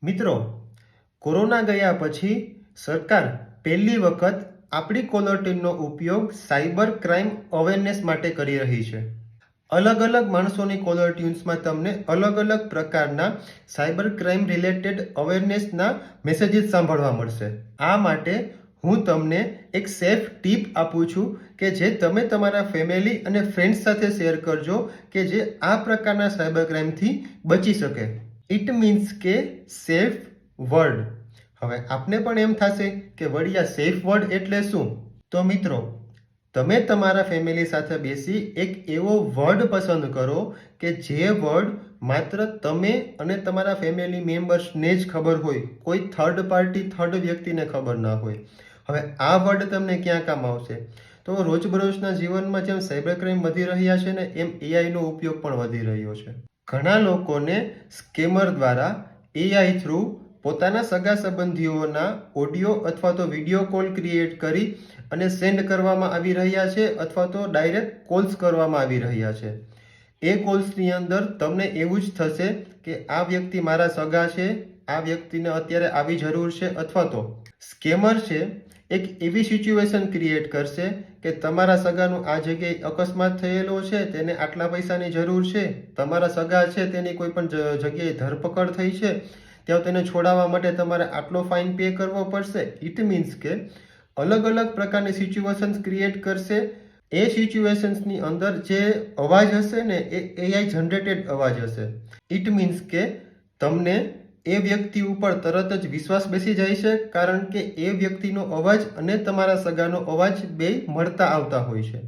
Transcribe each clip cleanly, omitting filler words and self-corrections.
મિત્રો, કોરોના ગયા પછી સરકાર પહેલી વખત આપણી કોલર ટ્યુનનો ઉપયોગ સાયબર ક્રાઇમ અવેરનેસ માટે કરી રહી છે. અલગ અલગ માણસોની કોલર ટ્યુન્સમાં તમને અલગ અલગ પ્રકારના સાયબર ક્રાઇમ રિલેટેડ અવેરનેસના મેસેજીસ સાંભળવા મળશે. આ માટે હું તમને એક સેફ ટીપ આપું છું કે જે તમે તમારા ફેમિલી અને ફ્રેન્ડ્સ સાથે શેર કરજો કે જે આ પ્રકારના સાયબર ક્રાઇમથી બચી શકે. ઇટ મીન્સ કે સેફ વર્ડ. હવે આપને પણ એમ થશે કે વળી આ સેફ વર્ડ એટલે શું? તો મિત્રો, તમે તમારા ફેમિલી સાથે બેસી એક એવો વર્ડ પસંદ કરો કે જે વર્ડ માત્ર તમે અને તમારા ફેમિલી મેમ્બર્સને જ ખબર હોય, કોઈ થર્ડ પાર્ટી થર્ડ વ્યક્તિને ખબર ના હોય. હવે આ વર્ડ તમને ક્યાં કામ આવશે? તો રોજબરોજના જીવનમાં જેમ સાયબર ક્રાઇમ વધી રહ્યા છે ને એમ એઆઈનો ઉપયોગ પણ વધી રહ્યો છે. ઘણા લોકોને સ્કેમર દ્વારા એઆઈ થ્રુ પોતાના સગા સંબંધીઓના ઓડિયો અથવા તો વિડીયો કોલ ક્રિએટ કરી અને સેન્ડ કરવામાં આવી રહ્યા છે અથવા તો ડાયરેક્ટ કોલ્સ કરવામાં આવી રહ્યા છે. એ કોલ્સની અંદર તમને એવું જ થશે કે આ વ્યક્તિ મારા સગા છે, આ વ્યક્તિને અત્યારે આવી જરૂર છે, અથવા તો સ્કેમર છે એક એવી સિચ્યુએશન ક્રિએટ કરશે કે તમારા સગાનું આ જગ્યાએ અકસ્માત થયેલો છે, તેને આટલા પૈસાની જરૂર છે, તમારા સગા છે તેની કોઈ પણ જગ્યાએ ધરપકડ થઈ છે, ત્યાં તેને છોડાવવા માટે તમારે આટલો ફાઇન પે કરવો પડશે. ઇટ મીન્સ કે અલગ અલગ પ્રકારની સિચ્યુએશન્સ ક્રિએટ કરશે. એ સિચ્યુએશન્સની અંદર જે અવાજ હશે ને એ એઆઈ જનરેટેડ અવાજ હશે. ઇટ મીન્સ કે તમને એ વ્યક્તિ ઉપર તરત જ વિશ્વાસ બેસી જાય છે, કારણ કે એ વ્યક્તિનો અવાજ અને તમારા સગાનો અવાજ બે મળતા આવતા હોય છે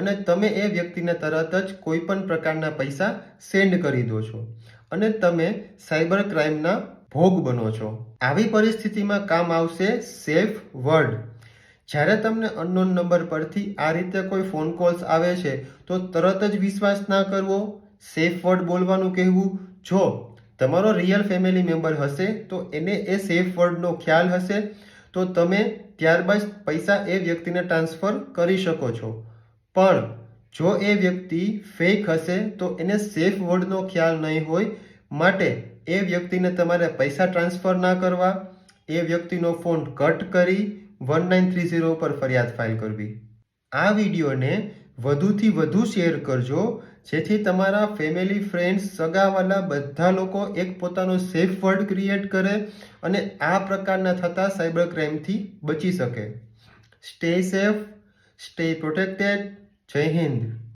અને તમે એ વ્યક્તિને તરત જ કોઈ પણ પ્રકારના પૈસા સેન્ડ કરી દો છો અને તમે સાયબર ક્રાઇમના ભોગ બનો છો. આવી પરિસ્થિતિમાં કામ આવશે સેફ વર્ડ. જ્યારે તમને અનનોન નંબર પરથી આ રીતે કોઈ ફોન કોલ્સ આવે છે તો તરત જ વિશ્વાસ ના કરવો, સેફ વર્ડ બોલવાનું કહેવું. જો તમારો રિયલ ફેમિલી મેમ્બર હશે તો એને એ સેફ વર્ડનો ખ્યાલ હશે તો તમે ત્યારબાદ પૈસા એ વ્યક્તિને ટ્રાન્સફર કરી શકો છો. પણ જો એ વ્યક્તિ ફેક હશે તો એને સેફ વર્ડનો ખ્યાલ નહીં હોય, માટે એ વ્યક્તિને તમારે પૈસા ટ્રાન્સફર ના કરવા, એ વ્યક્તિનો ફોન કટ કરી 1930 પર ફરિયાદ ફાઇલ કરવી. આ વિડીયોને વધુથી વધુ શેર કરજો જેથી તમારા ફેમિલી, ફ્રેન્ડ્સ, સગાવાલા બધા લોકો એક પોતાનો સેફ વર્ડ ક્રિએટ કરે અને આ પ્રકારના થતા સાયબર ક્રાઇમથી બચી શકે. Stay safe, stay protected. જય હિન્દ.